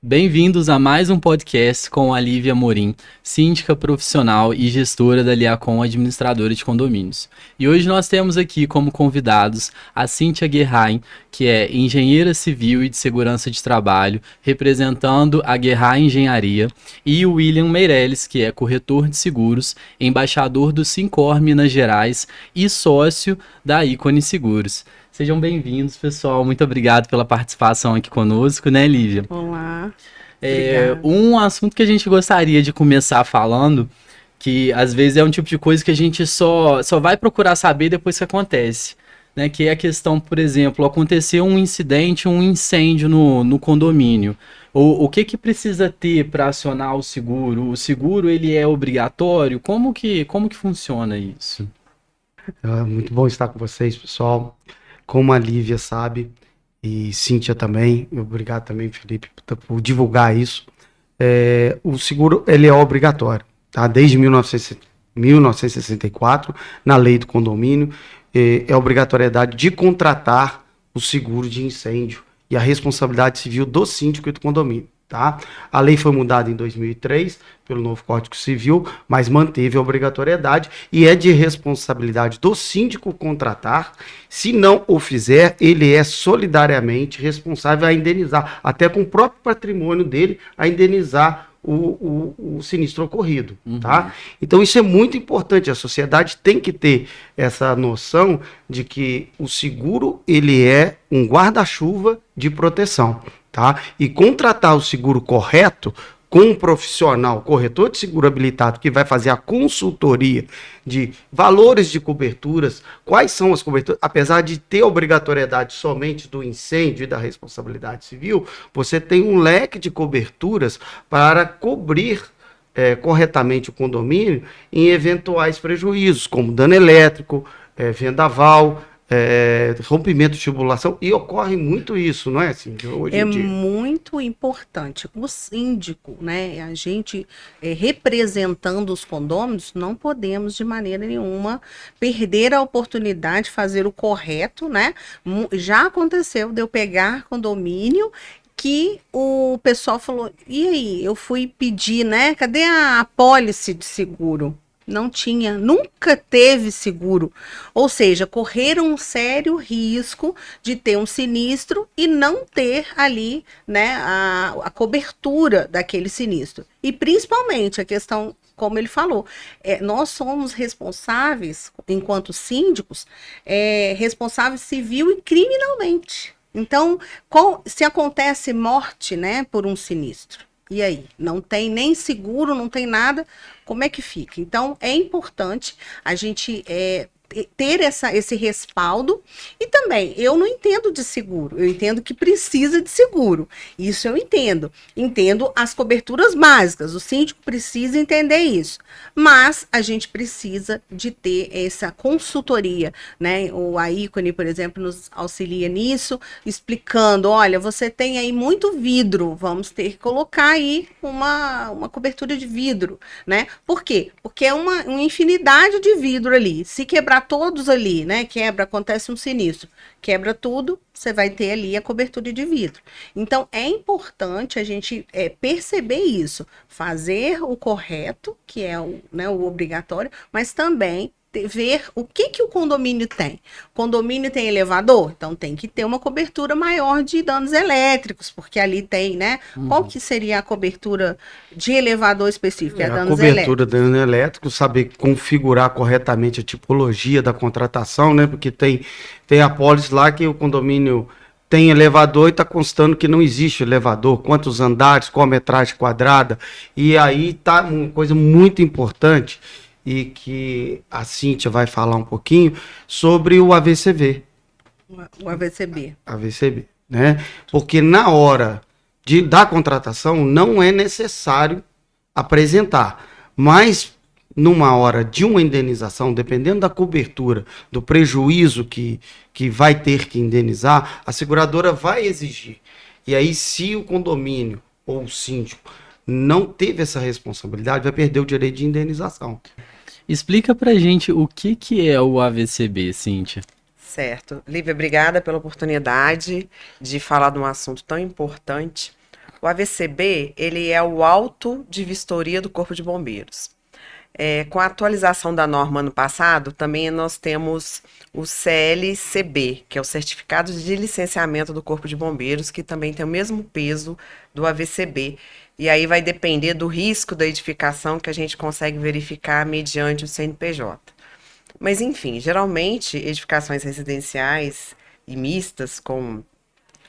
Bem-vindos a mais um podcast com a Lívia Amorim, síndica profissional e gestora da Liacom Administradora de Condomínios. E hoje nós temos aqui como convidados a Cíntia Guerrain, que é engenheira civil e de segurança de trabalho, representando a Guerrain Engenharia, e o William Meirelles, que é corretor de seguros, embaixador do Sincor Minas Gerais e sócio da Ícone Seguros. Sejam bem-vindos, pessoal. Muito obrigado pela participação aqui conosco, né, Lívia? Olá. Um assunto que a gente gostaria de começar falando, que às vezes é um tipo de coisa que a gente só vai procurar saber depois que acontece, né? Que é a questão, por exemplo, aconteceu um incidente, um incêndio no condomínio. O que precisa ter para acionar o seguro? O seguro, ele é obrigatório? Como que funciona isso? Muito bom estar com vocês, pessoal. Como a Lívia sabe, e Cíntia também, obrigado também, Felipe, por divulgar isso. O seguro, ele é obrigatório, tá? Desde 1964, na lei do condomínio, é a obrigatoriedade de contratar o seguro de incêndio e a responsabilidade civil do síndico e do condomínio. Tá? A lei foi mudada em 2003 pelo novo Código Civil, mas manteve a obrigatoriedade e é de responsabilidade do síndico contratar. Se não o fizer, ele é solidariamente responsável a indenizar, até com o próprio patrimônio dele, a indenizar o sinistro ocorrido. Tá? Então isso é muito importante, a sociedade tem que ter essa noção de que o seguro ele é um guarda-chuva de proteção. Tá? E contratar o seguro correto com um profissional, corretor de seguro habilitado, que vai fazer a consultoria de valores de coberturas, quais são as coberturas, apesar de ter obrigatoriedade somente do incêndio e da responsabilidade civil, você tem um leque de coberturas para cobrir corretamente o condomínio em eventuais prejuízos, como dano elétrico, vendaval, rompimento de tubulação, e ocorre muito isso, não é assim? Hoje em dia. Muito importante. O síndico, né, a gente representando os condôminos, não podemos de maneira nenhuma perder a oportunidade de fazer o correto, né? Já aconteceu de eu pegar condomínio que o pessoal falou, e aí, eu fui pedir, né, cadê a apólice de seguro? Não tinha, nunca teve seguro. Ou seja, correram um sério risco de ter um sinistro e não ter ali, né, a cobertura daquele sinistro. E principalmente a questão, como ele falou, nós somos responsáveis, enquanto síndicos, responsáveis civil e criminalmente. Então, se acontece morte, né, por um sinistro, e aí? Não tem nem seguro, não tem nada, como é que fica? Então, é importante a gente ter esse respaldo. E também, eu não entendo de seguro, eu entendo que precisa de seguro. Isso eu entendo. Entendo as coberturas básicas, o síndico precisa entender isso. Mas a gente precisa de ter essa consultoria, né? A Ícone, por exemplo, nos auxilia nisso, explicando, olha, você tem aí muito vidro, vamos ter que colocar aí uma cobertura de vidro, né? Por quê? Porque é uma infinidade de vidro ali. Se quebrar todos ali, né? Acontece um sinistro. Quebra tudo, você vai ter ali a cobertura de vidro. Então, é importante a gente perceber isso. Fazer o correto, que é o obrigatório, mas também ver o que o condomínio tem. O condomínio tem elevador? Então tem que ter uma cobertura maior de danos elétricos, porque ali tem, né? Qual que seria a cobertura de elevador específico? A cobertura de dano elétrico, saber configurar corretamente a tipologia da contratação, né? Porque tem a pólice lá que o condomínio tem elevador e está constando que não existe elevador, quantos andares, qual a metragem quadrada, e aí tá uma coisa muito importante, e que a Cíntia vai falar um pouquinho sobre o AVCB. O AVCB. AVCB, né? Porque na hora da contratação não é necessário apresentar, mas numa hora de uma indenização, dependendo da cobertura, do prejuízo que vai ter que indenizar, a seguradora vai exigir. E aí, se o condomínio ou o síndico não teve essa responsabilidade, vai perder o direito de indenização. Explica pra gente o que é o AVCB, Cíntia. Certo. Lívia, obrigada pela oportunidade de falar de um assunto tão importante. O AVCB, ele é o auto de vistoria do Corpo de Bombeiros. Com a atualização da norma ano passado, também nós temos o CLCB, que é o Certificado de Licenciamento do Corpo de Bombeiros, que também tem o mesmo peso do AVCB. E aí vai depender do risco da edificação que a gente consegue verificar mediante o CNPJ. Mas, enfim, geralmente, edificações residenciais e mistas, com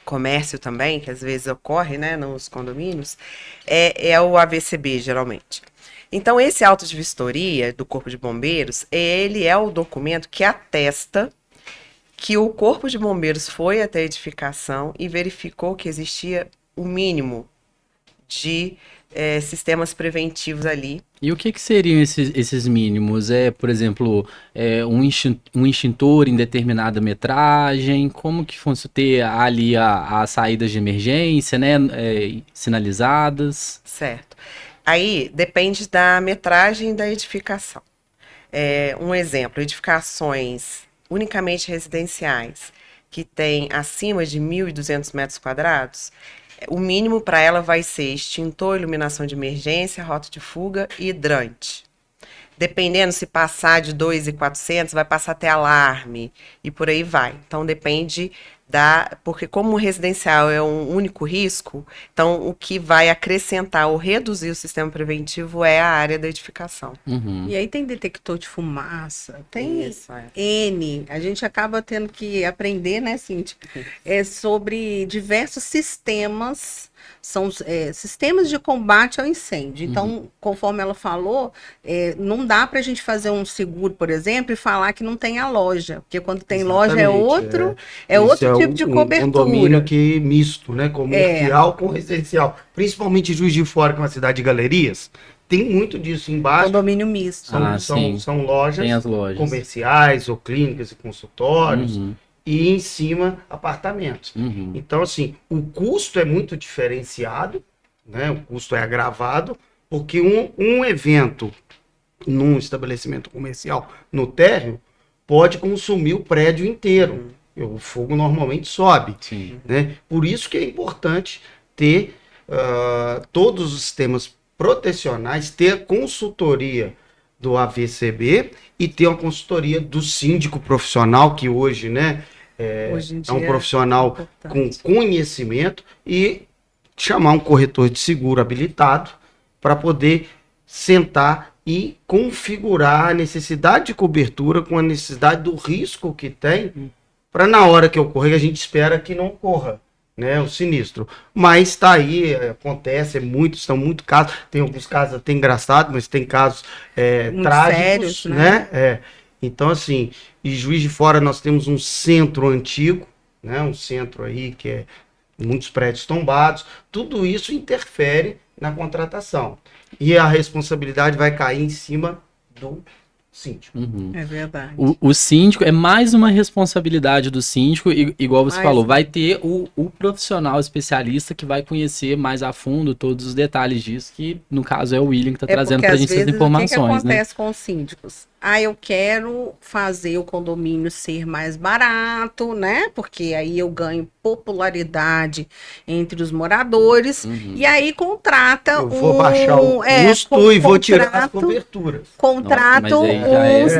comércio também, que às vezes ocorre, né, nos condomínios, é o AVCB, geralmente. Então, esse auto de vistoria do Corpo de Bombeiros, ele é o documento que atesta que o Corpo de Bombeiros foi até a edificação e verificou que existia o mínimo de sistemas preventivos ali. E o que seriam esses mínimos? Por exemplo, um extintor em determinada metragem? Como que funciona ter ali as saídas de emergência, né, sinalizadas? Certo. Aí depende da metragem da edificação. Um exemplo, edificações unicamente residenciais que têm acima de 1.200 metros quadrados, o mínimo para ela vai ser extintor, iluminação de emergência, rota de fuga e hidrante. Dependendo, se passar de 2.400, vai passar até alarme e por aí vai. Então depende porque como o residencial é um único risco, então o que vai acrescentar ou reduzir o sistema preventivo é a área da edificação. Uhum. E aí tem detector de fumaça, tem Isso, N. A gente acaba tendo que aprender, né, Cíntia? Sobre diversos sistemas, são sistemas de combate ao incêndio. Então, conforme ela falou, não dá para a gente fazer um seguro, por exemplo, e falar que não tem a loja, porque quando tem loja é outro tipo de cobertura. Um condomínio que misto, né, comercial com residencial, principalmente Juiz de Fora, que é uma cidade de galerias, tem muito disso embaixo. Condomínio misto. São lojas, tem as lojas comerciais ou clínicas e consultórios. E em cima, apartamentos. Então, assim, o custo é muito diferenciado, né? O custo é agravado, porque um evento num estabelecimento comercial no térreo pode consumir o prédio inteiro. O fogo normalmente sobe. Sim. Né? Por isso que é importante ter todos os sistemas protecionais, ter a consultoria do AVCB e ter uma consultoria do síndico profissional, que hoje, né? Hoje em dia é um profissional é com conhecimento, e chamar um corretor de seguro habilitado para poder sentar e configurar a necessidade de cobertura com a necessidade do risco que tem, para na hora que ocorrer, a gente espera que não ocorra, né, o sinistro. Mas está aí, acontece, são muito casos, tem alguns casos até engraçados, mas tem casos trágicos, sérios, né? Então, assim, em Juiz de Fora nós temos um centro antigo, né? Um centro aí que é muitos prédios tombados. Tudo isso interfere na contratação. E a responsabilidade vai cair em cima do síndico. É verdade. O síndico é mais uma responsabilidade do síndico, igual você falou, vai ter o profissional especialista que vai conhecer mais a fundo todos os detalhes disso, que no caso é o William que está trazendo para a gente essas informações. O que acontece né? com os síndicos? Eu quero fazer o condomínio ser mais barato, né? Porque aí eu ganho popularidade entre os moradores. E aí contrata eu vou baixar o custo e vou tirar as coberturas. Contrato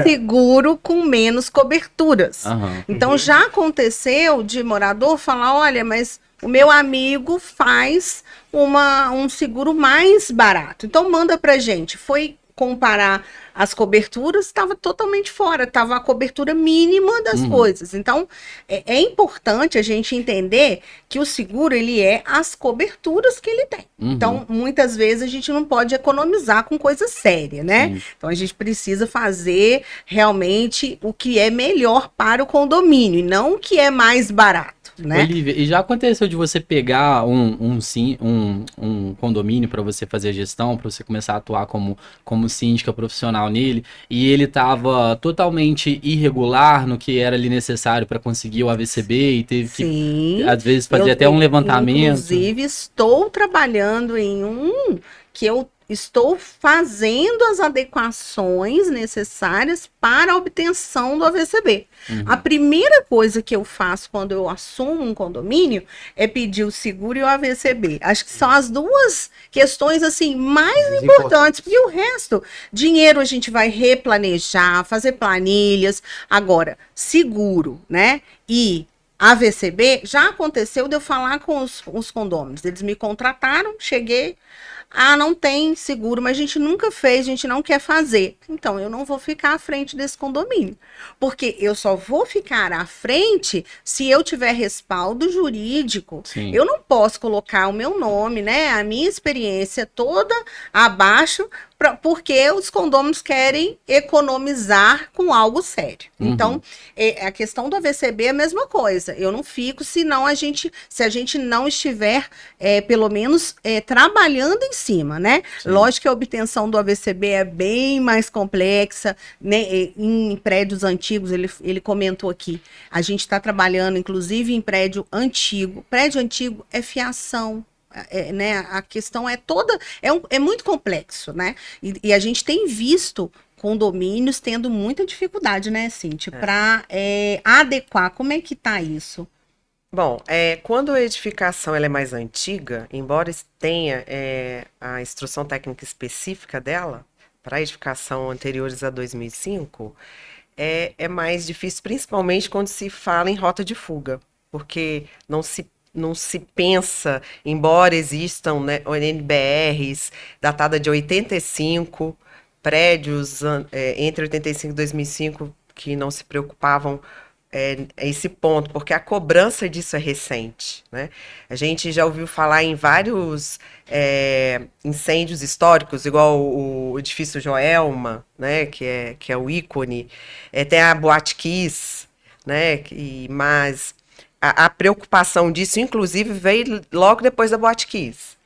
seguro com menos coberturas. Então já aconteceu de morador falar, olha, mas o meu amigo faz um seguro mais barato. Então manda pra gente. Foi comparar as coberturas, estava totalmente fora, estava a cobertura mínima das coisas. Então, é importante a gente entender que o seguro, ele é as coberturas que ele tem. Então, muitas vezes a gente não pode economizar com coisa séria, né? Sim. Então, a gente precisa fazer realmente o que é melhor para o condomínio, e não o que é mais barato. Né? Olivia, e já aconteceu de você pegar um condomínio para você fazer a gestão, para você começar a atuar como síndica profissional nele, e ele estava totalmente irregular no que era ali necessário para conseguir o AVCB e teve que, às vezes, fazer até um levantamento? Inclusive, estou trabalhando em um que eu estou fazendo as adequações necessárias para a obtenção do AVCB. A primeira coisa que eu faço quando eu assumo um condomínio é pedir o seguro e o AVCB. Acho que são as duas questões assim mais importantes, porque o resto, dinheiro a gente vai replanejar, fazer planilhas. Agora, seguro, né? E AVCB, já aconteceu de eu falar com os condôminos. Eles me contrataram, cheguei, não tem seguro, mas a gente nunca fez, a gente não quer fazer. Então, eu não vou ficar à frente desse condomínio. Porque eu só vou ficar à frente se eu tiver respaldo jurídico. Sim. Eu não posso colocar o meu nome, né, a minha experiência toda abaixo, porque os condôminos querem economizar com algo sério. Então, a questão do AVCB é a mesma coisa. Eu não fico se a gente não estiver, pelo menos, trabalhando em cima, né? Sim. Lógico que a obtenção do AVCB é bem mais complexa, né? Em prédios antigos, ele comentou aqui, a gente está trabalhando, inclusive, em prédio antigo. Prédio antigo é fiação. Né, a questão é toda, é muito complexo, né? E a gente tem visto condomínios tendo muita dificuldade, né, Cíntia, para adequar. Como é que tá isso? Bom, quando a edificação ela é mais antiga, embora tenha a instrução técnica específica dela, para edificação anteriores a 2005, é mais difícil, principalmente quando se fala em rota de fuga, porque não se pensa, embora existam, né, ONBRs datada de 85, prédios entre 85 e 2005 que não se preocupavam esse ponto, porque a cobrança disso é recente, né? A gente já ouviu falar em vários incêndios históricos, igual o edifício Joelma, né, que é o ícone, tem a Boate Kiss, né, mas a preocupação disso, inclusive, veio logo depois da Boate Kiss,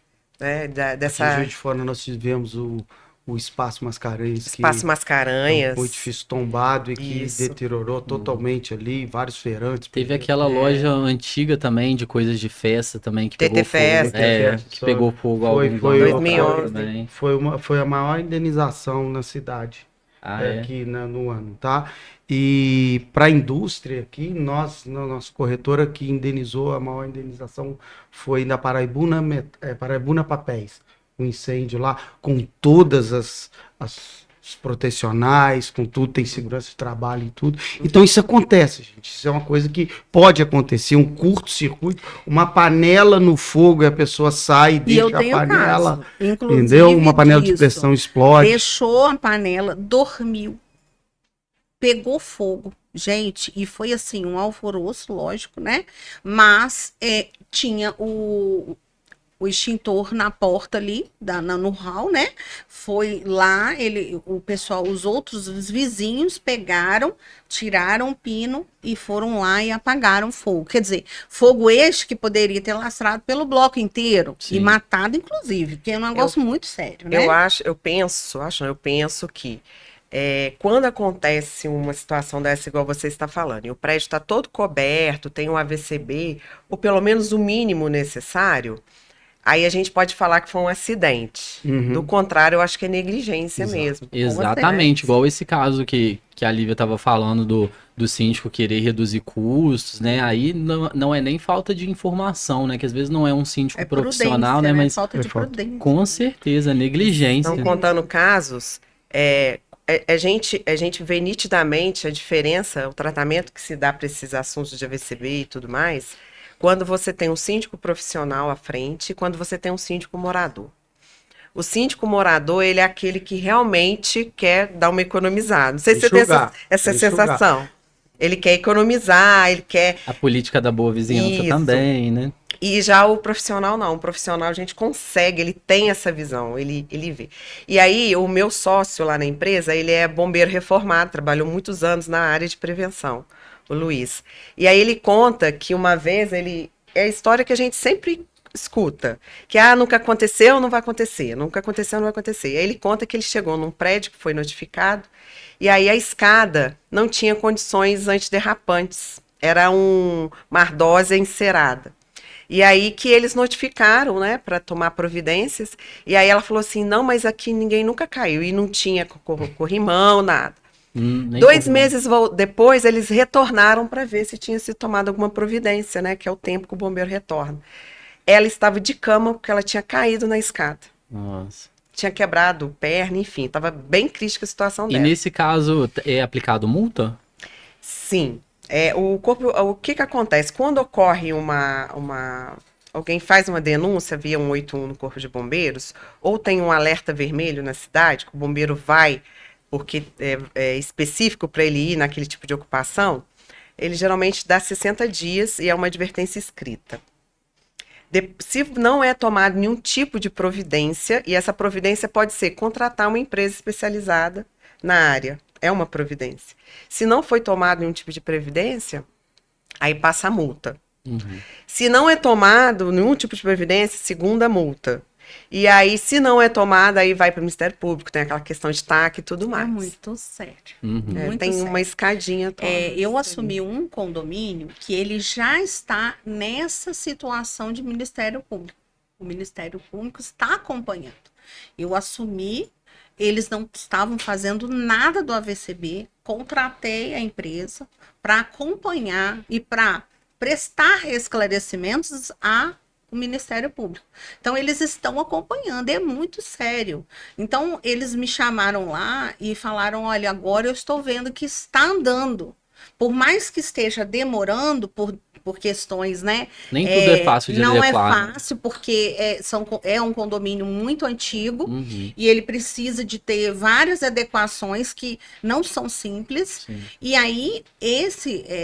né, Aqui em Juiz de Fora nós tivemos o Espaço Mascarenhas. Espaço Mascarenhas. Foi um edifício tombado e que Isso. deteriorou totalmente ali, vários feirantes. Teve aquela loja antiga também, de coisas de festa também, que pegou TT Festa. fogo. Que pegou fogo Foi alguns Foi anos 2011. atrás também. Foi a maior indenização na cidade. Aqui no ano, tá? E para a indústria aqui, nossa corretora que indenizou, a maior indenização foi na Paraibuna Papéis, um incêndio lá, com todas os protecionais, com tudo, tem segurança de trabalho e tudo. Então isso acontece, gente. Isso é uma coisa que pode acontecer, um curto-circuito, uma panela no fogo e a pessoa sai e deixa a panela, caso, inclusive, entendeu? Uma panela de pressão explode. Deixou a panela, dormiu, pegou fogo, gente, e foi assim, um alvoroço, lógico, né? Mas tinha o extintor na porta ali, no hall, né? Foi lá, o pessoal, os vizinhos pegaram, tiraram o pino e foram lá e apagaram o fogo. Quer dizer, fogo este que poderia ter lastrado pelo bloco inteiro. Sim. E matado, inclusive, que é um negócio muito sério, né? Eu penso que quando acontece uma situação dessa, igual você está falando, e o prédio está todo coberto, tem um AVCB, ou pelo menos o mínimo necessário, aí a gente pode falar que foi um acidente. Do contrário, eu acho que é negligência mesmo. Exatamente, igual esse caso que a Lívia estava falando do síndico querer reduzir custos, né? Aí não é nem falta de informação, né? Que às vezes não é um síndico profissional, né? Mas falta de prudência. Com certeza, negligência. Estão contando casos, a gente vê nitidamente a diferença, o tratamento que se dá para esses assuntos de AVCB e tudo mais, quando você tem um síndico profissional à frente e quando você tem um síndico morador. O síndico morador, ele é aquele que realmente quer dar uma economizada. Não sei se você tem essa sensação. Ele quer economizar, ele quer... A política da boa vizinhança também, né? E já o profissional não. O profissional a gente consegue, ele tem essa visão, ele vê. E aí, o meu sócio lá na empresa, ele é bombeiro reformado, trabalhou muitos anos na área de prevenção. O Luiz. E aí ele conta que uma vez é a história que a gente sempre escuta, que nunca aconteceu, não vai acontecer, nunca aconteceu, não vai acontecer. E aí ele conta que ele chegou num prédio que foi notificado, e aí a escada não tinha condições antiderrapantes, era uma ardósia encerada. E aí que eles notificaram, né, para tomar providências. E aí ela falou assim: não, mas aqui ninguém nunca caiu. E não tinha corrimão, nada. Nem 2 como- meses depois, eles retornaram para ver se tinha sido tomada alguma providência, né, que é o tempo que o bombeiro retorna. Ela estava de cama porque ela tinha caído na escada. Nossa. Tinha quebrado perna, enfim, estava bem crítica a situação E dela. nesse caso, é aplicado multa? Sim. O que que acontece? Quando ocorre alguém faz uma denúncia via 181 no Corpo de Bombeiros, ou tem um alerta vermelho na cidade, que o bombeiro vai, porque é específico para ele ir naquele tipo de ocupação, ele geralmente dá 60 dias e é uma advertência escrita. Se não é tomado nenhum tipo de providência, e essa providência pode ser contratar uma empresa especializada na área, é uma providência. Se não foi tomado nenhum tipo de previdência, aí passa a multa. Uhum. Se não é tomado nenhum tipo de previdência, segunda multa. E aí, se não é tomada, aí vai para o Ministério Público, tem aquela questão de TAC e tudo É mais. muito sério. Uhum. muito Tem sério. uma escadinha toda. Eu assumi um condomínio que ele já está nessa situação de Ministério Público. O Ministério Público está acompanhando. Eu assumi, eles não estavam fazendo nada do AVCB, contratei a empresa para acompanhar e para prestar esclarecimentos ao Ministério Público. Então, eles estão acompanhando, é muito sério. Então, eles me chamaram lá e falaram: olha, agora eu estou vendo que está andando. Por mais que esteja demorando por questões, né? Nem tudo é fácil de não adequar, é né? fácil, porque é um condomínio muito antigo Uhum. e ele precisa de ter várias adequações que não são simples. Sim. E aí,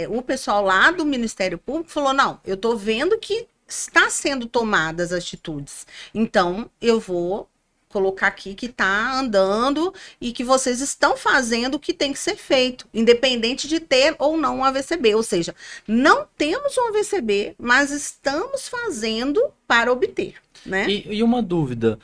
o pessoal lá do Ministério Público falou: não, eu estou vendo que está sendo tomadas atitudes. Então, eu vou colocar aqui que está andando e que vocês estão fazendo o que tem que ser feito, independente de ter ou não um AVCB. Ou seja, não temos um AVCB, mas estamos fazendo para obter, né? E uma dúvida,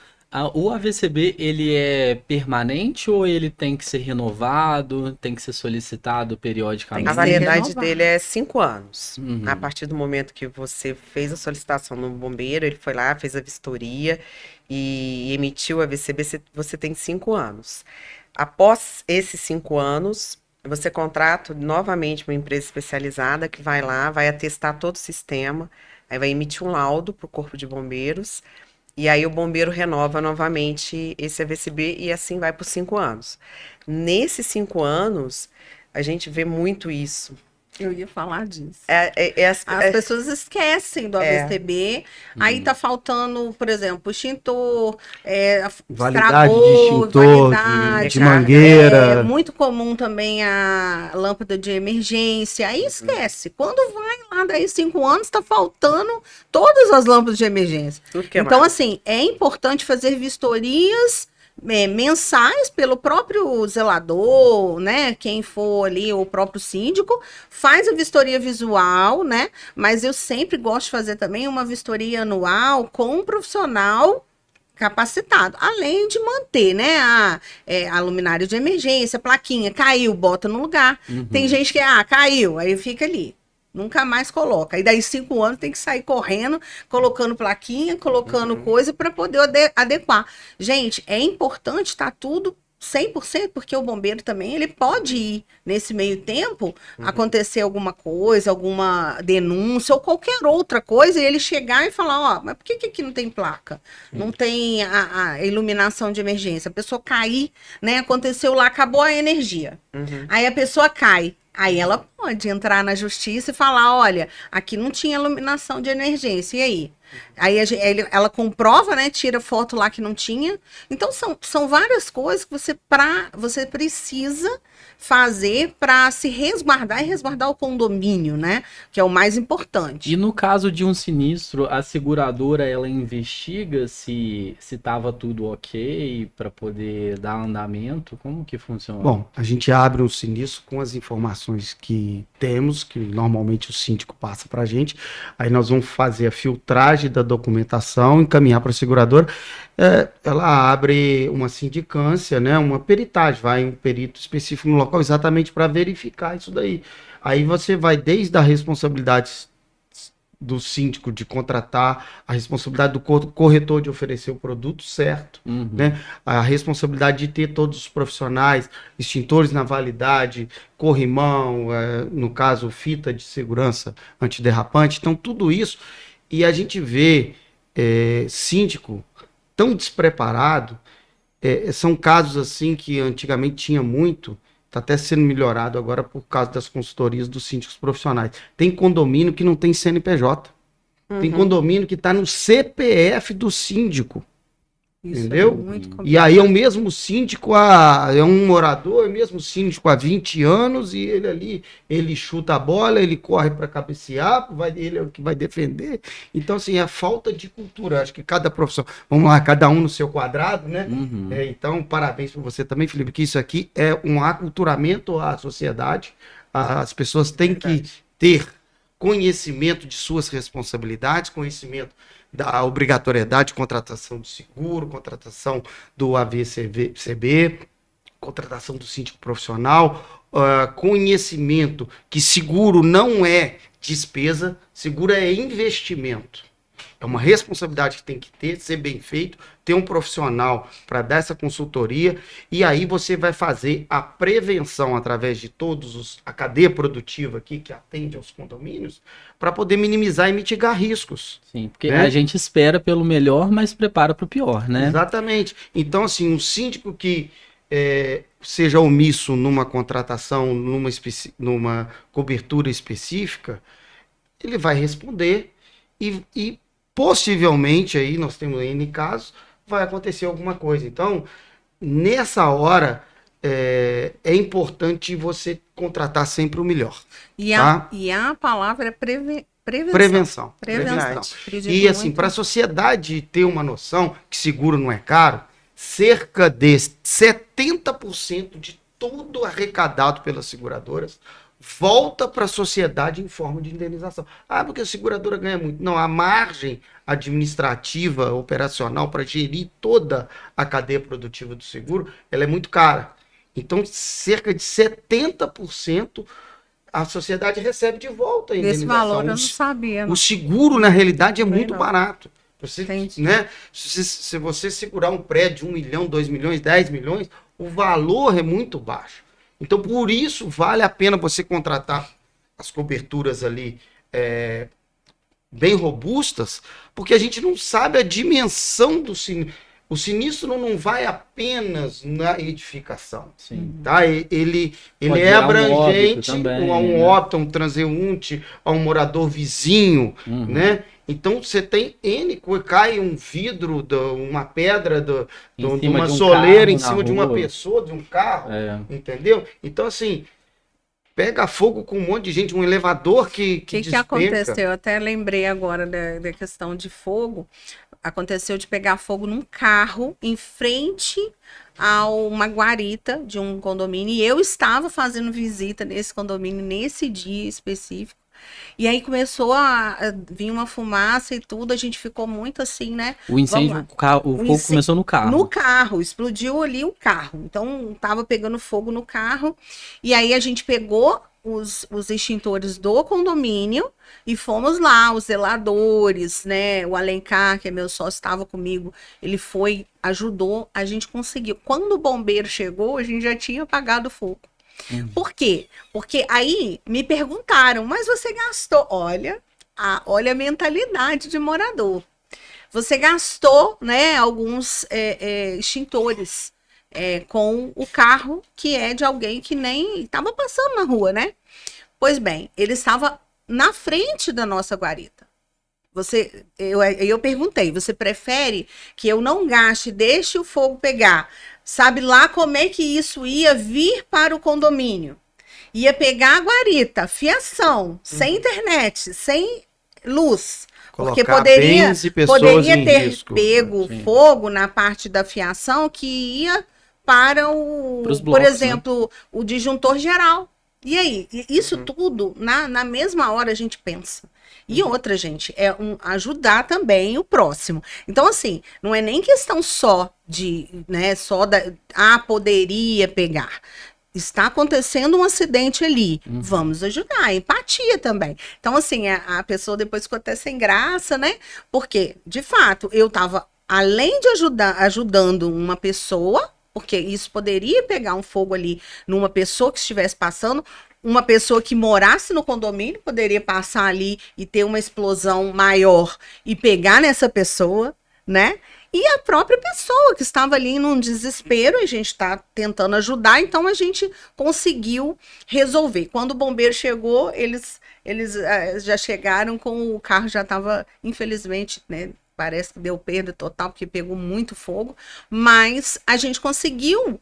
o AVCB, ele é permanente ou ele tem que ser renovado, tem que ser solicitado periodicamente? A Tem que ser validade renovado. dele é 5 anos. Uhum. A partir do momento que você fez a solicitação no bombeiro, ele foi lá, fez a vistoria e emitiu a VCB, você tem 5 anos. Após esses 5 anos, você contrata novamente uma empresa especializada que vai lá, vai atestar todo o sistema, aí vai emitir um laudo para o Corpo de Bombeiros, e aí o bombeiro renova novamente esse AVCB e assim vai por 5 anos. Nesses 5 anos, a gente vê muito isso. Eu ia falar disso. As As pessoas esquecem do AVCB, aí tá faltando, por exemplo, o extintor, Validade de estragou, extintor, validade, de mangueira. É muito comum também a lâmpada de emergência, aí esquece. Quando vai lá, daí 5 anos, tá faltando todas as lâmpadas de emergência. Tudo que é Então, mais. assim, é importante fazer vistorias mensais pelo próprio zelador, né? Quem for ali, o próprio síndico, faz a vistoria visual, né? Mas eu sempre gosto de fazer também uma vistoria anual com um profissional capacitado, além de manter, né, a luminária de emergência, plaquinha, caiu, bota no lugar. Uhum. Tem gente que, caiu, aí fica ali. Nunca mais coloca. Aí daí 5 anos tem que sair correndo, colocando plaquinha, colocando coisa para poder adequar. Gente, é importante estar tudo 100%, porque o bombeiro também, ele pode ir nesse meio tempo, acontecer alguma coisa, alguma denúncia ou qualquer outra coisa, e ele chegar e falar: ó, mas por que aqui não tem placa? Não tem a iluminação de emergência. A pessoa cair, né? Aconteceu lá, acabou a energia. Aí a pessoa cai. Aí ela pode entrar na justiça e falar: olha, aqui não tinha iluminação de emergência, e aí? Aí ela comprova, né? Tira foto lá que não tinha. Então são várias coisas que você precisa fazer para se resguardar e resguardar o condomínio, né? Que é o mais importante. E no caso de um sinistro, a seguradora ela investiga se estava tudo ok para poder dar andamento? Como que funciona? Bom, a gente abre um sinistro com as informações que temos, que normalmente o síndico passa para a gente. Aí nós vamos fazer a filtragem da documentação, encaminhar para a seguradora. Ela abre uma sindicância, né, uma peritagem, vai um perito específico no local exatamente para verificar isso daí. Aí você vai desde a responsabilidade do síndico de contratar, a responsabilidade do corretor de oferecer o produto certo, né? A responsabilidade de ter todos os profissionais, extintores na validade, corrimão, no caso, fita de segurança antiderrapante. Então, tudo isso. E a gente vê síndico tão despreparado. São casos assim que antigamente tinha muito. Está até sendo melhorado agora por causa das consultorias dos síndicos profissionais. Tem condomínio que não tem CNPJ. Tem condomínio que está no CPF do síndico. Isso entendeu? É muito complicado. E aí é o mesmo síndico, é um morador, é o mesmo síndico há 20 anos, e ele ali, ele chuta a bola, ele corre para cabecear, ele é o que vai defender. Então, assim, é falta de cultura. Acho que cada profissão, vamos lá, cada um no seu quadrado, né? Então, parabéns para você também, Felipe, que isso aqui é um aculturamento à sociedade. As pessoas têm que ter conhecimento de suas responsabilidades, conhecimento da obrigatoriedade de contratação do seguro, contratação do AVCB, contratação do síndico profissional, conhecimento que seguro não é despesa, seguro é investimento. É uma responsabilidade que tem que ter, ser bem feito, ter um profissional para dar essa consultoria, e aí você vai fazer a prevenção através de a cadeia produtiva aqui que atende aos condomínios, para poder minimizar e mitigar riscos. Sim, porque a gente espera pelo melhor, mas prepara para o pior, né? Exatamente. Então, assim, um síndico que seja omisso numa contratação, numa cobertura específica, ele vai responder e possivelmente, aí nós temos N casos, vai acontecer alguma coisa. Então, nessa hora, é importante você contratar sempre o melhor. E a palavra é prevenção. Acredito E assim, muito. para a sociedade ter uma noção que seguro não é caro, cerca de 70% de todo arrecadado pelas seguradoras volta para a sociedade em forma de indenização. Porque a seguradora ganha muito. Não, a margem administrativa, operacional, para gerir toda a cadeia produtiva do seguro, ela é muito cara. Então, cerca de 70% a sociedade recebe de volta a indenização. Desse valor eu não sabia. Não. O seguro, na realidade, é muito barato. Entendi. Né? Se você segurar um prédio de 1 milhão, 2 milhões, 10 milhões, o valor é muito baixo. Então, por isso, vale a pena você contratar as coberturas ali bem robustas, porque a gente não sabe a dimensão do sinistro. O sinistro não vai apenas na edificação. Sim. Tá? Ele é abrangente a um óbito, a um transeunte, a um morador vizinho, né? Então, você tem cai um vidro, uma pedra de uma soleira em cima de uma pessoa, de um carro, entendeu? Então, assim, pega fogo com um monte de gente, um elevador que despenca. Que aconteceu? Eu até lembrei agora da questão de fogo. Aconteceu de pegar fogo num carro em frente a uma guarita de um condomínio, e eu estava fazendo visita nesse condomínio nesse dia específico. E aí começou a vir uma fumaça e tudo, a gente ficou muito assim, né? O incêndio, o fogo começou no carro. No carro, explodiu ali o carro. Então, tava pegando fogo no carro. E aí a gente pegou os extintores do condomínio e fomos lá, os zeladores, né? O Alencar, que é meu sócio, estava comigo. Ele foi, ajudou, a gente conseguiu. Quando o bombeiro chegou, a gente já tinha apagado o fogo. Por quê? Porque aí me perguntaram, mas você gastou? Olha a mentalidade de morador. Você gastou, né, alguns extintores com o carro que é de alguém que nem estava passando na rua, né? Pois bem, ele estava na frente da nossa guarita. Eu perguntei, você prefere que eu não gaste, deixe o fogo pegar? Sabe lá como é que isso ia vir para o condomínio? Ia pegar a guarita, fiação, sem internet, sem luz. Porque poderia ter pego fogo na parte da fiação que ia para por exemplo, o disjuntor geral. E aí, isso tudo, na mesma hora a gente pensa. E outra, gente, ajudar também o próximo. Então, assim, não é nem questão só de, né, poderia pegar. está acontecendo um acidente ali, vamos ajudar, empatia também. Então, assim, a pessoa depois ficou até sem graça, né? Porque, de fato, eu estava, além de ajudando uma pessoa, porque isso poderia pegar um fogo ali numa pessoa que estivesse passando, uma pessoa que morasse no condomínio poderia passar ali e ter uma explosão maior e pegar nessa pessoa, né? E a própria pessoa que estava ali num desespero, a gente está tentando ajudar, então a gente conseguiu resolver. Quando o bombeiro chegou, eles já chegaram com o carro, já estava, infelizmente, né? Parece que deu perda total, porque pegou muito fogo, mas a gente conseguiu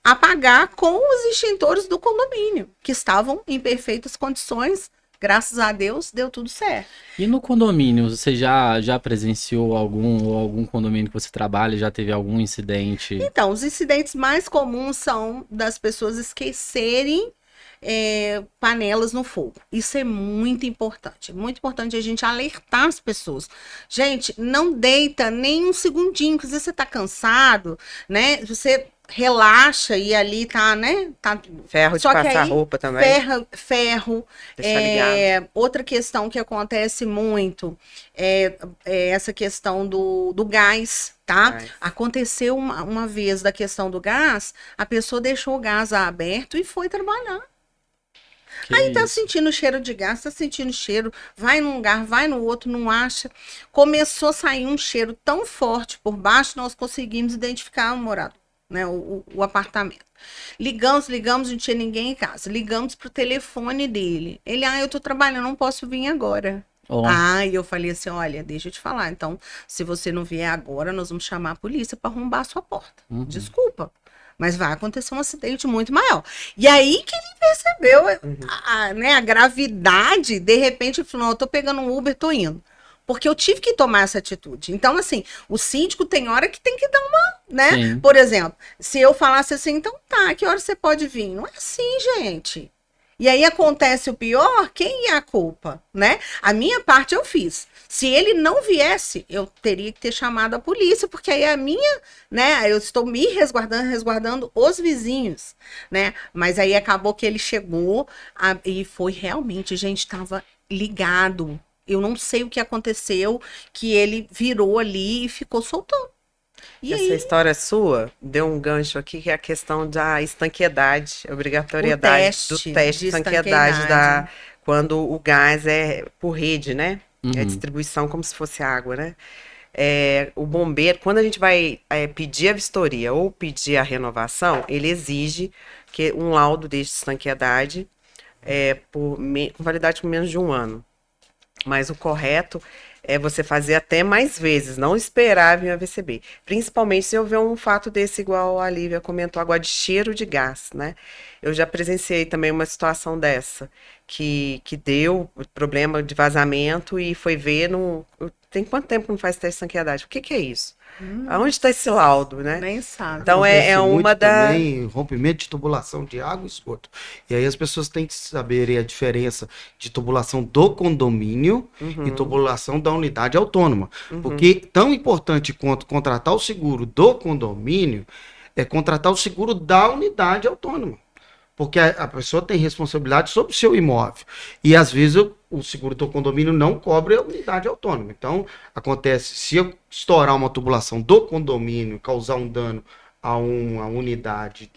apagar com os extintores do condomínio, que estavam em perfeitas condições. Graças a Deus, deu tudo certo. E no condomínio, você já presenciou algum condomínio que você trabalha, já teve algum incidente? Então, os incidentes mais comuns são das pessoas esquecerem panelas no fogo. Isso é muito importante. É muito importante a gente alertar as pessoas. Gente, não deita nem um segundinho, porque às vezes você tá cansado, né? Você relaxa e ali tá, né? Tá... Ferro de Só que passar aí, roupa também. Ferro. Deixar ligado. Outra questão que acontece muito é essa questão do gás, tá? Gás. Aconteceu uma vez da questão do gás, a pessoa deixou o gás aberto e foi trabalhar. Aí tá sentindo cheiro de gás, tá sentindo cheiro, vai num lugar, vai no outro, não acha. Começou a sair um cheiro tão forte por baixo, nós conseguimos identificar o morador, né, o apartamento. Ligamos, não tinha ninguém em casa. Ligamos pro telefone dele. Ele, eu tô trabalhando, não posso vir agora. Oh. E eu falei assim, olha, deixa eu te falar, então, se você não vier agora, nós vamos chamar a polícia para arrombar a sua porta. Desculpa. Mas vai acontecer um acidente muito maior. E aí que ele percebeu a gravidade, de repente, ele falou, não, eu tô pegando um Uber, tô indo. Porque eu tive que tomar essa atitude. Então, assim, o síndico tem hora que tem que dar uma, né? Sim. Por exemplo, se eu falasse assim, então tá, que hora você pode vir? Não é assim, gente. E aí acontece o pior, quem é a culpa, né? A minha parte eu fiz. Se ele não viesse, eu teria que ter chamado a polícia, porque aí a minha, né? Eu estou me resguardando os vizinhos, né? Mas aí acabou que ele chegou e foi realmente, gente, estava ligado. Eu não sei o que aconteceu, que ele virou ali e ficou soltando. E Essa aí, história sua deu um gancho aqui, que é a questão da estanqueidade, a obrigatoriedade do teste de estanqueidade quando o gás é por rede, né? É distribuição como se fosse água, né? O bombeiro, quando a gente vai pedir a vistoria ou pedir a renovação, ele exige que um laudo de estanqueidade com validade por menos de 1 ano. Mas o correto é você fazer até mais vezes, não esperar vir a VCB. Principalmente se houver um fato desse, igual a Lívia comentou agora, de cheiro de gás, né? Eu já presenciei também uma situação dessa, que deu problema de vazamento e foi ver tem quanto tempo que não faz teste de estanqueidade? O que é isso? Aonde está esse laudo, né? nem sabe. Então Acontece uma muito da... também rompimento de tubulação de água e esgoto. E aí as pessoas têm que saber a diferença de tubulação do condomínio e tubulação da unidade autônoma. Porque tão importante quanto contratar o seguro do condomínio é contratar o seguro da unidade autônoma. Porque a pessoa tem responsabilidade sobre o seu imóvel. E às vezes o seguro do condomínio não cobre a unidade autônoma. Então, acontece, se eu estourar uma tubulação do condomínio, causar um dano a uma unidade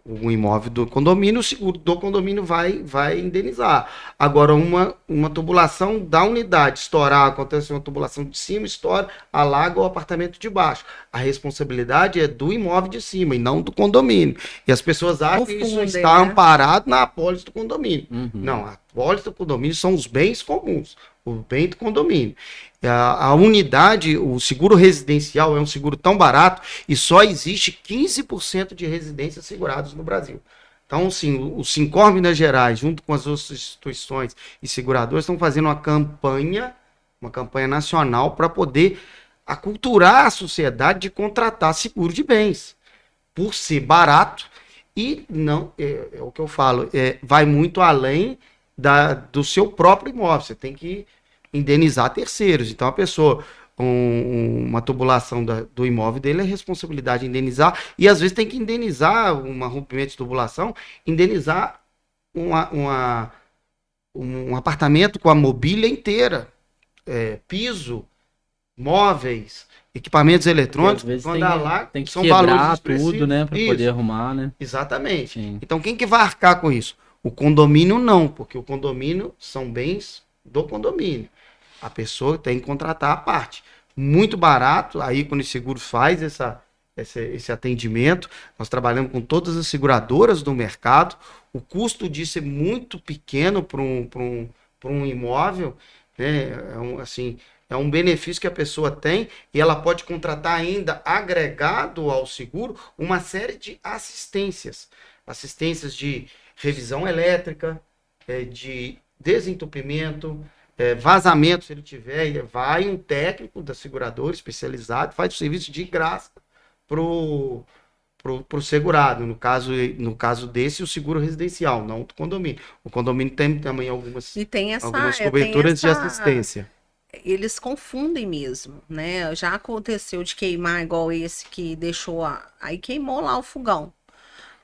um imóvel do condomínio, o seguro do condomínio vai indenizar. Agora, uma tubulação da unidade estourar, acontece uma tubulação de cima, estoura, alaga o apartamento de baixo. A responsabilidade é do imóvel de cima e não do condomínio. E as pessoas acham que isso está amparado na apólice do condomínio. Não, a apólice do condomínio são os bens comuns, o bem do condomínio. A unidade, o seguro residencial é um seguro tão barato e só existe 15% de residências seguradas no Brasil. Então, assim, o Sincor Minas Gerais, junto com as outras instituições e seguradoras, estão fazendo uma campanha nacional para poder aculturar a sociedade de contratar seguro de bens, por ser barato e não, é o que eu falo, vai muito além do seu próprio imóvel. Você tem que indenizar terceiros. Então a pessoa, uma tubulação do imóvel dele, é responsabilidade de indenizar, e às vezes tem que indenizar um rompimento de tubulação, indenizar um apartamento com a mobília inteira, piso, móveis, equipamentos eletrônicos, tem que são quebrar valores tudo, né, para poder arrumar, né? Exatamente. Sim. Então, quem que vai arcar com isso? O condomínio não, porque o condomínio são bens do condomínio. A pessoa tem que contratar a parte. Muito barato, aí quando o seguro faz esse atendimento, nós trabalhamos com todas as seguradoras do mercado, o custo disso é muito pequeno para um imóvel, né? É um benefício que a pessoa tem e ela pode contratar ainda, agregado ao seguro, uma série de assistências. Assistências de revisão elétrica, de desentupimento, vazamento, se ele tiver, vai um técnico da seguradora especializado, faz o serviço de graça pro segurado. No caso desse, o seguro residencial, não do condomínio. O condomínio tem também algumas coberturas de assistência. Eles confundem mesmo, né? Já aconteceu de queimar igual esse que deixou aí queimou lá o fogão.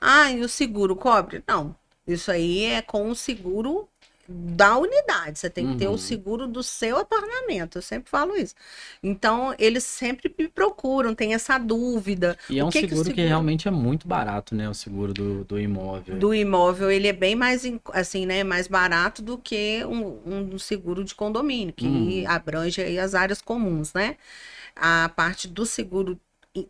Ah, e o seguro cobre? Não. Isso aí é com o seguro da unidade. Você tem que ter o seguro do seu apartamento. Eu sempre falo isso. Então, eles sempre me procuram, tem essa dúvida. E é um seguro que realmente é muito barato, né? O seguro do imóvel. Do imóvel, ele é bem mais, assim, né? Mais barato do que um seguro de condomínio, que abrange aí as áreas comuns, né? A parte do seguro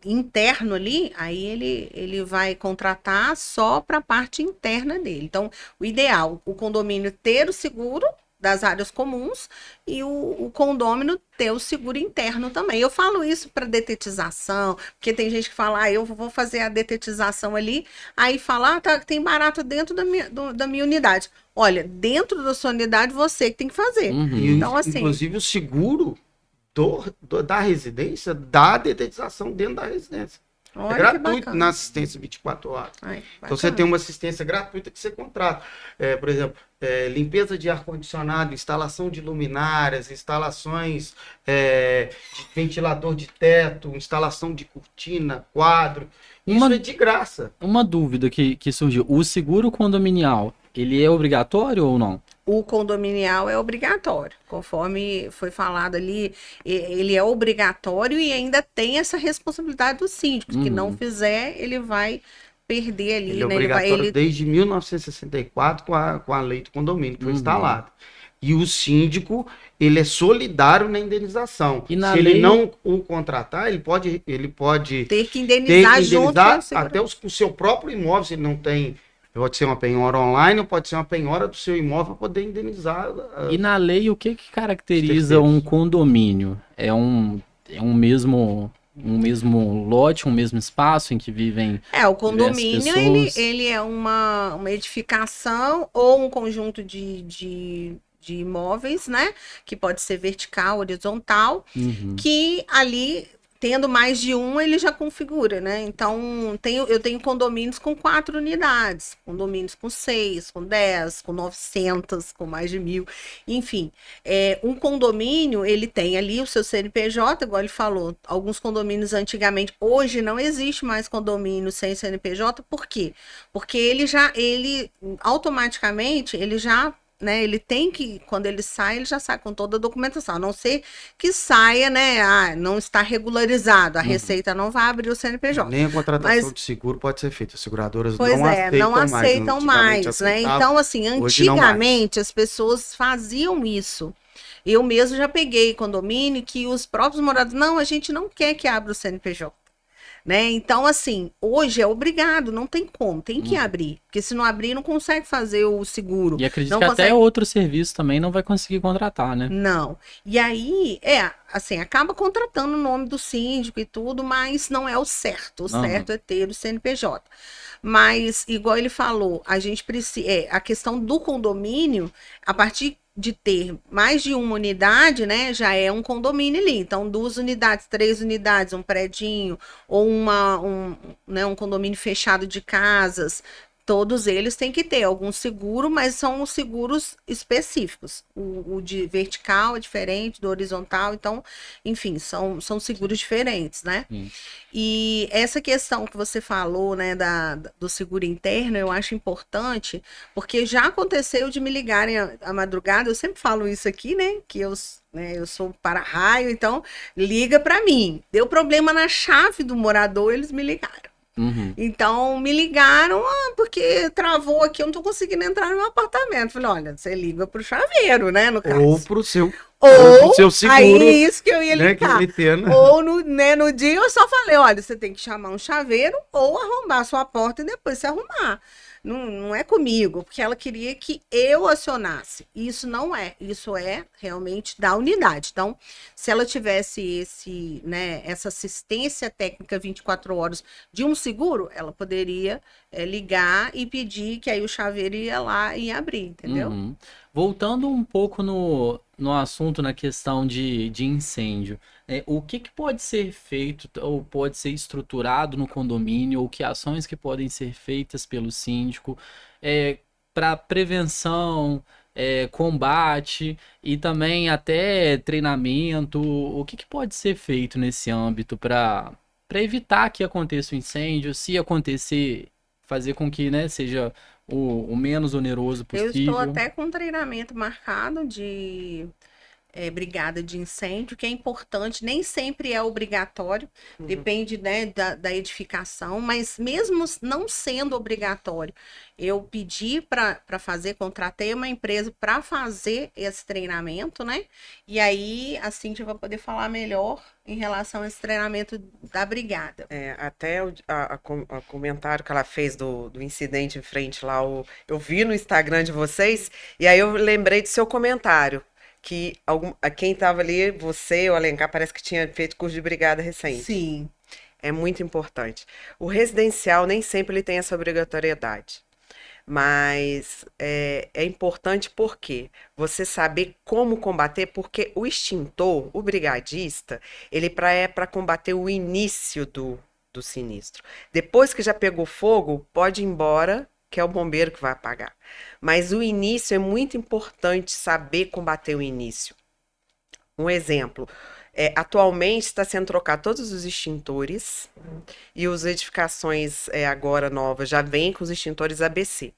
interno ali, aí ele vai contratar só para a parte interna dele. Então, o ideal, o condomínio ter o seguro das áreas comuns e o condômino ter o seguro interno também. Eu falo isso para detetização, porque tem gente que fala, eu vou fazer a detetização ali, aí fala, tem barato dentro da minha unidade. Olha, dentro da sua unidade, você que tem que fazer. Então, assim, inclusive, o seguro da residência dá a detetização dentro da residência. Olha, é gratuito na assistência 24 horas. Então você tem uma assistência gratuita que você contrata. Por exemplo, limpeza de ar-condicionado, instalação de luminárias, instalações de ventilador de teto, instalação de cortina, quadro. Isso é de graça. Uma dúvida que surgiu. O seguro condominial, ele é obrigatório ou não? O condominial é obrigatório, conforme foi falado ali, ele é obrigatório e ainda tem essa responsabilidade dos síndicos, que não fizer, ele vai perder ali. Ele é né? obrigatório desde 1964 com a lei do condomínio que foi instalada. E o síndico, ele é solidário na indenização. Se ele não o contratar, ele pode ter que indenizar junto até o seu próprio imóvel, se ele não tem. Pode ser uma penhora online ou pode ser uma penhora do seu imóvel para poder indenizar. E na lei, o que caracteriza um condomínio? É um mesmo lote, um mesmo espaço em que vivem o condomínio, ele é uma edificação ou um conjunto de imóveis, né? Que pode ser vertical, horizontal, que ali, tendo mais de um, ele já configura, né? Então, eu tenho condomínios com 4 unidades, condomínios com 6, com 10, com 900, com mais de 1.000, enfim. Um condomínio, ele tem ali o seu CNPJ, igual ele falou, alguns condomínios antigamente, hoje não existe mais condomínio sem CNPJ, por quê? Porque ele automaticamente, né, ele tem que, quando ele sai com toda a documentação, a não ser que saia, né, não está regularizado, a Receita não vai abrir o CNPJ. Nem a contratação de seguro pode ser feita, as seguradoras não aceitam mais, né, então assim, antigamente as pessoas faziam isso. Eu mesmo já peguei condomínio que os próprios moradores, a gente não quer que abra o CNPJ. Né? Então, assim, hoje é obrigado, não tem como, tem que abrir, porque se não abrir, não consegue fazer o seguro. E acredito que até outro serviço também não vai conseguir contratar, né? Não. E aí, assim, acaba contratando o nome do síndico e tudo, mas não é o certo. O certo é ter o CNPJ. Mas, igual ele falou, a gente precisa. A questão do condomínio, a partir de ter mais de uma unidade, né, já é um condomínio ali. Então, 2 unidades, 3 unidades, um predinho, ou um condomínio fechado de casas, Todos eles têm que ter algum seguro, mas são os seguros específicos. O de vertical é diferente do horizontal, então, enfim, são seguros diferentes, né? Sim. E essa questão que você falou, né, do seguro interno, eu acho importante, porque já aconteceu de me ligarem à madrugada, eu sempre falo isso aqui, né, que eu sou para-raio, então liga para mim. Deu problema na chave do morador, eles me ligaram. Uhum. Então, me ligaram, porque travou aqui, eu não tô conseguindo entrar no meu apartamento. Falei, olha, você liga pro chaveiro, né, no caso. Ou pro seu seguro, aí isso que eu ia né, que ligar. ele tem, né? Ou no dia eu só falei, olha, você tem que chamar um chaveiro ou arrombar a sua porta e depois se arrumar. Não é comigo, porque ela queria que eu acionasse. Isso não é, isso é realmente da unidade. Então, se ela tivesse essa assistência técnica 24 horas de um seguro, ela poderia ligar e pedir que aí o chaveiro ia lá e abrir, entendeu? Uhum. Voltando um pouco no assunto, na questão de incêndio, o que pode ser feito ou pode ser estruturado no condomínio, ou que ações que podem ser feitas pelo síndico para prevenção, combate e também até treinamento? O que pode ser feito nesse âmbito para evitar que aconteça o incêndio, se acontecer, fazer com que, né, seja o menos oneroso Eu estou possível? até com um treinamento marcado de brigada de incêndio, que é importante, nem sempre é obrigatório, depende, né, da edificação, mas mesmo não sendo obrigatório, eu pedi para fazer, contratei uma empresa para fazer esse treinamento, né? E aí a Cíntia vai poder falar melhor em relação a esse treinamento da brigada. Até o comentário que ela fez do incidente em frente lá, eu vi no Instagram de vocês, e aí eu lembrei do seu comentário, que quem estava ali, você, o Alencar, parece que tinha feito curso de brigada recente. Sim. É muito importante. O residencial nem sempre ele tem essa obrigatoriedade. Mas é importante porque você saber como combater, porque o extintor, o brigadista, ele é para combater o início do sinistro. Depois que já pegou fogo, pode ir embora, que é o bombeiro que vai apagar. Mas o início é muito importante saber combater o início. Um exemplo, atualmente está sendo trocado todos os extintores e as edificações agora novas já vêm com os extintores ABC.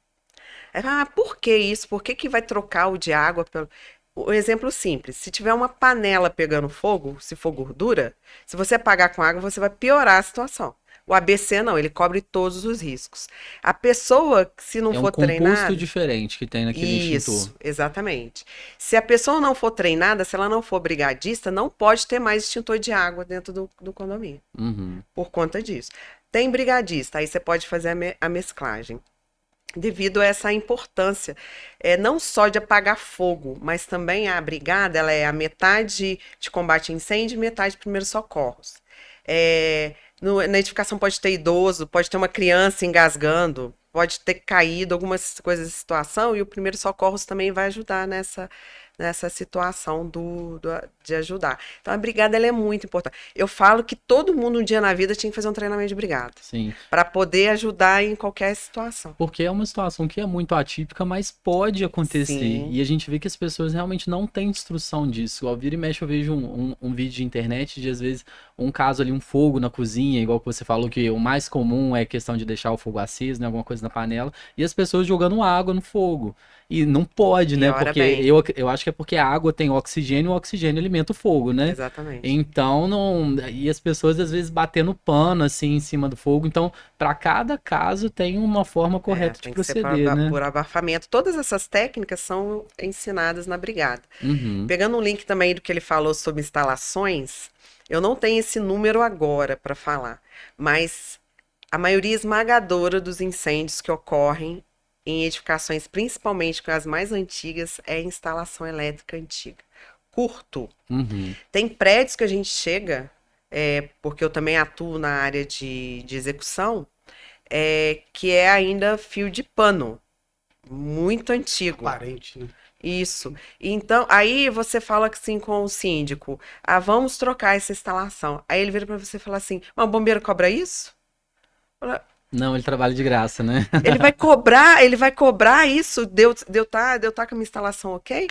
Por que isso? Por que vai trocar o de água pelo... O exemplo simples, se tiver uma panela pegando fogo, se for gordura, se você apagar com água, você vai piorar a situação. O ABC não, ele cobre todos os riscos. A pessoa, se não for treinada... É um composto diferente que tem naquele extintor. Isso, exatamente. Se a pessoa não for treinada, se ela não for brigadista, não pode ter mais extintor de água dentro do condomínio. Uhum. Por conta disso. Tem brigadista, aí você pode fazer a mesclagem. Devido a essa importância, não só de apagar fogo, mas também a brigada, ela é a metade de combate a incêndio e metade de primeiros socorros. Na edificação pode ter idoso, pode ter uma criança engasgando, pode ter caído algumas coisas de situação, e o primeiro socorros também vai ajudar nessa situação de ajudar. Então, a brigada ela é muito importante. Eu falo que todo mundo um dia na vida tinha que fazer um treinamento de brigada. Sim. Para poder ajudar em qualquer situação. Porque é uma situação que é muito atípica, mas pode acontecer. Sim. E a gente vê que as pessoas realmente não têm instrução disso. Ao vira e mexe, eu vejo um vídeo de internet de, às vezes, um caso ali, um fogo na cozinha, igual que você falou, que o mais comum é a questão de deixar o fogo aceso, né, alguma coisa na panela, e as pessoas jogando água no fogo. E não pode, né? Porque eu acho que é porque a água tem oxigênio e o oxigênio alimenta o fogo, né? Exatamente. Então, e as pessoas às vezes batendo pano assim em cima do fogo. Então, para cada caso tem uma forma correta de proceder, né? Por abafamento. Todas essas técnicas são ensinadas na brigada. Uhum. Pegando um link também do que ele falou sobre instalações, eu não tenho esse número agora para falar, mas a maioria esmagadora dos incêndios que ocorrem em edificações, principalmente com as mais antigas, é instalação elétrica antiga. Curto. Uhum. Tem prédios que a gente chega, porque eu também atuo na área de execução, que é ainda fio de pano. Muito antigo. Parente, né? Isso. Então, aí você fala assim com o síndico, vamos trocar essa instalação. Aí ele vira para você e fala assim, mas o bombeiro cobra isso? Não, ele trabalha de graça, né? Ele vai cobrar isso, deu tá com a minha instalação ok?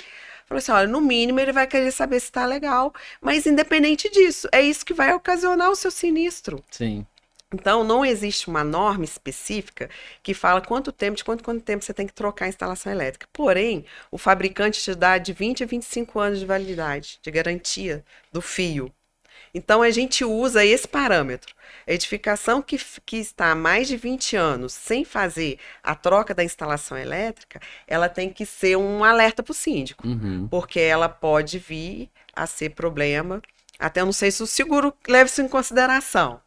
Falou assim, olha, no mínimo ele vai querer saber se tá legal, mas independente disso, é isso que vai ocasionar o seu sinistro. Sim. Então, não existe uma norma específica que fala de quanto tempo você tem que trocar a instalação elétrica. Porém, o fabricante te dá de 20 a 25 anos de validade, de garantia do fio. Então, a gente usa esse parâmetro. A edificação que está há mais de 20 anos sem fazer a troca da instalação elétrica, ela tem que ser um alerta para o síndico, Uhum. porque ela pode vir a ser problema. Até eu não sei se o seguro leva isso em consideração.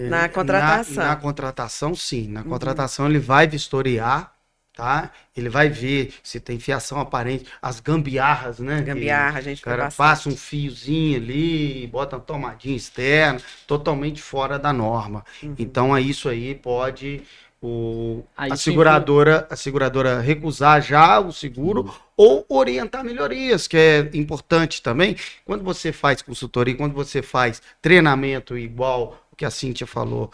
Na contratação. Na contratação, sim. Na contratação, ele vai vistoriar, tá? Ele vai ver se tem fiação aparente, as gambiarras, né? Gambiarra, a Que gente o cara vê passa um bastante. fiozinho ali, bota uma tomadinha externa, totalmente fora da norma. Então, isso aí pode Aí a sim, seguradora recusar já o seguro ou orientar melhorias, que é importante também. Quando você faz consultoria, quando você faz treinamento igual o que a Cíntia falou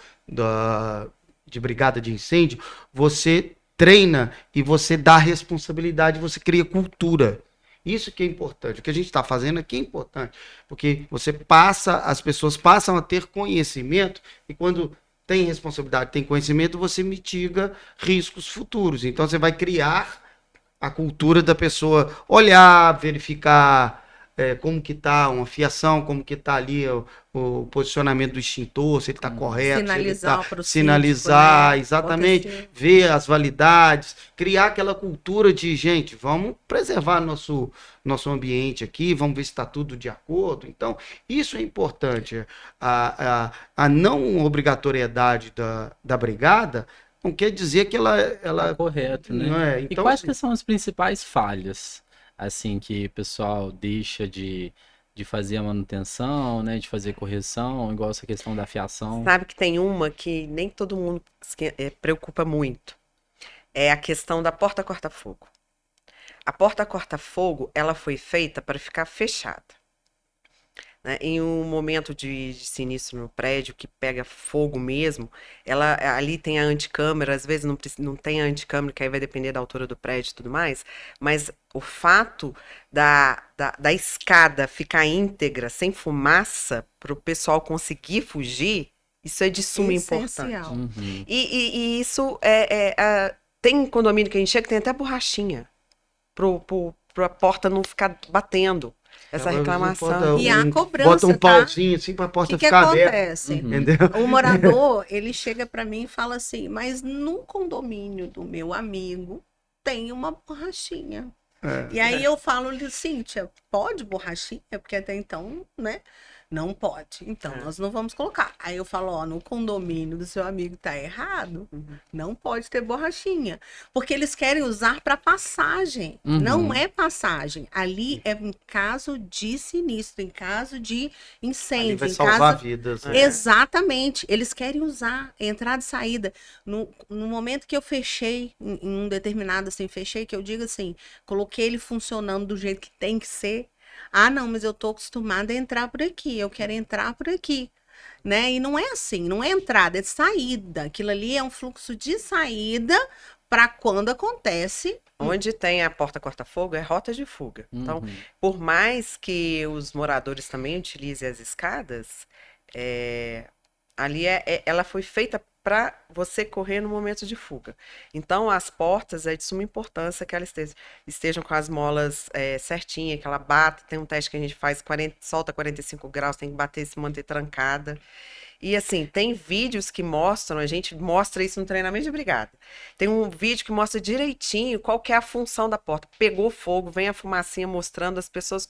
de brigada de incêndio, você treina e você dá responsabilidade, você cria cultura. Isso que é importante. O que a gente está fazendo aqui é importante, porque as pessoas passam a ter conhecimento e quando tem responsabilidade, tem conhecimento, você mitiga riscos futuros. Então você vai criar a cultura da pessoa olhar, verificar como que tá uma fiação, como que tá ali o posicionamento do extintor, se ele está correto, Sinalizar para o sinalizar, síndico, né? exatamente, Acontecer. ver as validades, criar aquela cultura de, gente, vamos preservar nosso ambiente aqui, vamos ver se está tudo de acordo. Então, isso é importante. A não obrigatoriedade da brigada não quer dizer que ela Tá correto, né? não é. E Então, quais assim, que são as principais falhas, assim, que o pessoal deixa de fazer a manutenção, né? De fazer correção, igual essa questão da fiação. Sabe que tem uma que nem todo mundo preocupa muito. É a questão da porta corta-fogo. A porta corta-fogo, ela foi feita para ficar fechada. Né? Em um momento de sinistro no prédio que pega fogo mesmo, ela ali tem a anticâmara, às vezes não tem a anticâmara, que aí vai depender da altura do prédio e tudo mais, mas o fato da escada ficar íntegra, sem fumaça, para o pessoal conseguir fugir, isso é de suma importância. Essencial. Uhum. E isso tem condomínio que a gente chega que tem até borrachinha para a porta não ficar batendo. Essa reclamação. E a cobrança, bota um tá? pauzinho assim para a O porta que ficar aberta. acontece? Uhum. Entendeu? O morador, ele chega para mim e fala assim, mas no condomínio do meu amigo tem uma borrachinha. E aí eu falo, Cíntia, pode borrachinha? Porque até então, né? Não pode. Então, nós não vamos colocar. Aí eu falo, ó, no condomínio do seu amigo tá errado, não pode ter borrachinha. Porque eles querem usar para passagem. Uhum. Não é passagem. Ali é em caso de sinistro, em caso de Ali incêndio, vai em salvar caso... vidas. Né? Exatamente. Eles querem usar entrada e saída. No momento que eu fechei, em um determinado assim, fechei, que eu digo assim, coloquei ele funcionando do jeito que tem que ser. Ah, não, mas eu tô acostumada a entrar por aqui, eu quero entrar por aqui, né? E não é assim, não é entrada, é saída. Aquilo ali é um fluxo de saída para quando acontece. Onde tem a porta corta-fogo é rota de fuga. Então, Uhum. por mais que os moradores também utilizem as escadas, ali ela foi feita para você correr no momento de fuga. Então, as portas é de suma importância que elas estejam com as molas certinhas, que ela bata. Tem um teste que a gente faz, solta 45 graus, tem que bater e se manter trancada. E assim, tem vídeos que mostram, a gente mostra isso no treinamento de brigada. Tem um vídeo que mostra direitinho qual que é a função da porta. Pegou fogo, vem a fumacinha mostrando as pessoas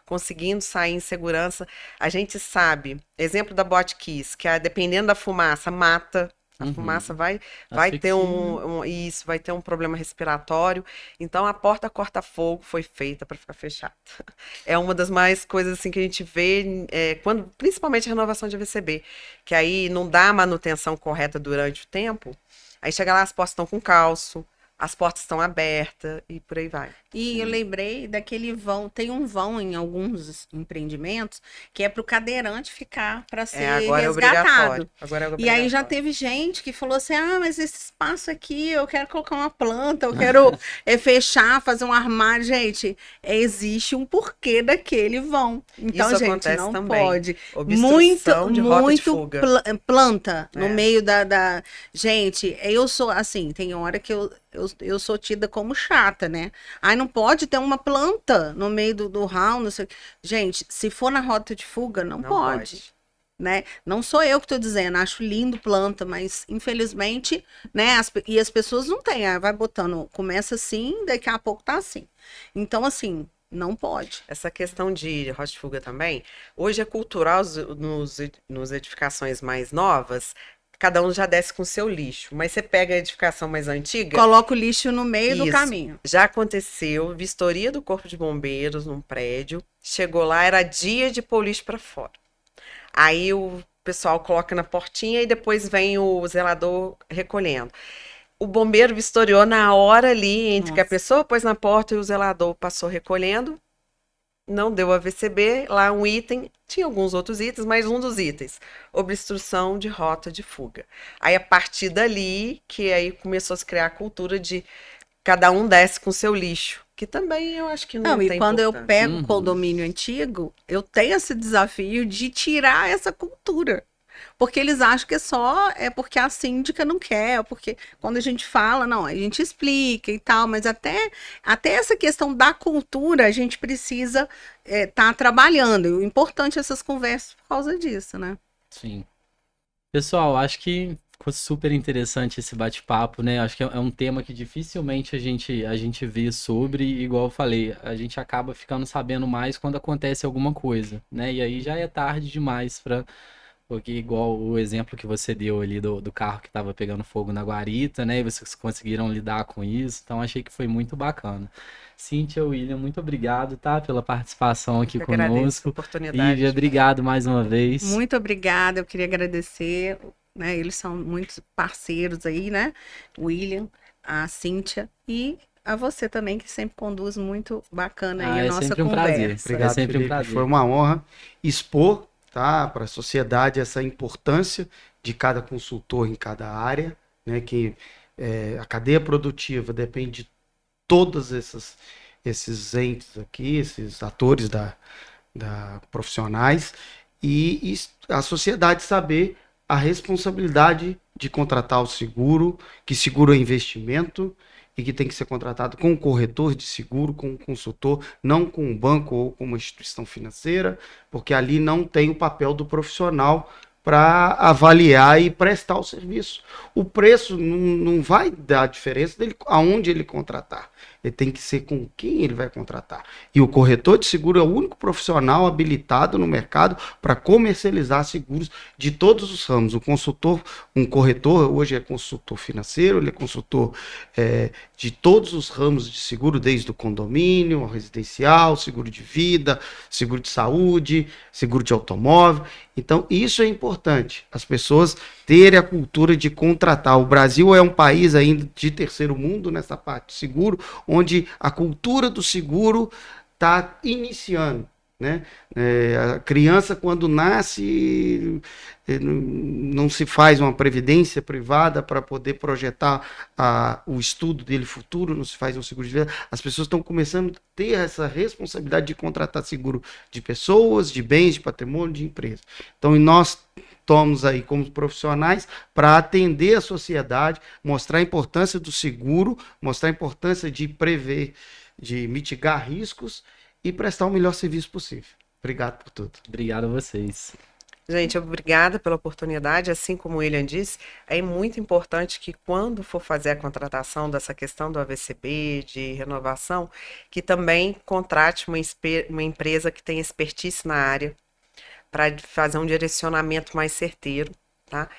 conseguindo sair em segurança. A gente sabe, exemplo da Botkiss, que dependendo da fumaça, mata. A fumaça vai ter vai ter um problema respiratório. Então a porta corta-fogo foi feita para ficar fechada. É uma das mais coisas assim que a gente vê principalmente a renovação de AVCB, que aí não dá a manutenção correta durante o tempo. Aí chega lá, as portas estão com calço, as portas estão abertas e por aí vai. E eu lembrei daquele vão, tem um vão em alguns empreendimentos que é para o cadeirante ficar para ser Agora é resgatado. obrigatório. Agora é E aí já obrigatório. teve gente que falou assim: ah, mas esse espaço aqui eu quero colocar uma planta, eu quero fechar, fazer um armário. Gente, existe um porquê daquele vão. Então, Isso gente, acontece não também. pode. Obstrução de rota de fuga. Planta no É. meio da. Gente, eu sou assim, tem hora que eu sou tida como chata, né? Aí não pode ter uma planta no meio do hall, não sei o quê. Gente, se for na rota de fuga, não pode. Né? Não sou eu que estou dizendo, acho lindo planta, mas infelizmente, né? E as pessoas não têm, vai botando, começa assim, daqui a pouco tá assim. Então, assim, não pode. Essa questão de rota de fuga também, hoje é cultural nos edificações mais novas, cada um já desce com seu lixo, mas você pega a edificação mais antiga. Coloca o lixo no meio do Isso. caminho. Já aconteceu, vistoria do Corpo de Bombeiros num prédio, chegou lá, era dia de pôr o lixo para fora. Aí o pessoal coloca na portinha e depois vem o zelador recolhendo. O bombeiro vistoriou na hora ali, entre que a pessoa pôs na porta e o zelador passou recolhendo. Não deu a VCB, lá um item, tinha alguns outros itens, mas um dos itens, obstrução de rota de fuga. Aí a partir dali, que aí começou a se criar a cultura de cada um desce com seu lixo, que também eu acho que não tem e quando eu importância. pego o condomínio antigo, eu tenho esse desafio de tirar essa cultura. Porque eles acham que é porque a síndica não quer, porque quando a gente fala, não, a gente explica e tal, mas até essa questão da cultura a gente precisa tá trabalhando. E o importante é essas conversas por causa disso, né? Sim. Pessoal, acho que ficou super interessante esse bate-papo, né? Acho que é um tema que dificilmente a gente vê sobre, igual eu falei, a gente acaba ficando sabendo mais quando acontece alguma coisa, né? E aí já é tarde demais porque igual o exemplo que você deu ali do carro que estava pegando fogo na guarita, né? E vocês conseguiram lidar com isso, então achei que foi muito bacana. Cíntia, William, muito obrigado, tá? Pela participação aqui Eu agradeço a conosco. oportunidade. Lívia, obrigado mais uma vez. Muito obrigada, eu queria agradecer, né? Eles são muitos parceiros aí, né? O William, a Cíntia e a você também, que sempre conduz muito bacana aí a nossa sempre um conversa. prazer. Obrigado, É sempre Felipe. um prazer. Foi uma honra expor, tá, para a sociedade essa importância de cada consultor em cada área, né, que a cadeia produtiva depende de todos esses entes aqui, esses atores da profissionais, e a sociedade saber a responsabilidade de contratar o seguro, que seguro é investimento e que tem que ser contratado com um corretor de seguro, com um consultor, não com um banco ou com uma instituição financeira, porque ali não tem o papel do profissional para avaliar e prestar o serviço. O preço não vai dar diferença dele aonde ele contratar. Ele tem que ser com quem ele vai contratar. E o corretor de seguro é o único profissional habilitado no mercado para comercializar seguros de todos os ramos. O consultor, um corretor, hoje é consultor financeiro, ele é consultor de todos os ramos de seguro, desde o condomínio, o residencial, seguro de vida, seguro de saúde, seguro de automóvel. Então, isso é importante, as pessoas terem a cultura de contratar. O Brasil é um país ainda de terceiro mundo nessa parte de seguro, onde a cultura do seguro está iniciando, né? A criança, quando nasce, não se faz uma previdência privada para poder projetar o estudo dele futuro, não se faz um seguro de vida. As pessoas estão começando a ter essa responsabilidade de contratar seguro de pessoas, de bens, de patrimônio, de empresa. Então, nós estamos aí como profissionais para atender a sociedade, mostrar a importância do seguro, mostrar a importância de prever, de mitigar riscos e prestar o melhor serviço possível. Obrigado por tudo. Obrigado a vocês. Gente, obrigada pela oportunidade. Assim como o William disse, é muito importante que quando for fazer a contratação dessa questão do AVCB, de renovação, que também contrate uma empresa que tenha expertise na área para fazer um direcionamento mais certeiro, tá?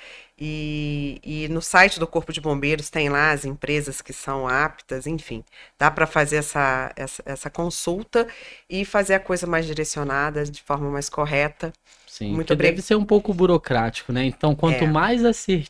E no site do Corpo de Bombeiros tem lá as empresas que são aptas, enfim, dá para fazer essa consulta e fazer a coisa mais direcionada, de forma mais correta. Sim, Muito porque obrigada. deve ser um pouco burocrático, né? Então, quanto mais assertivo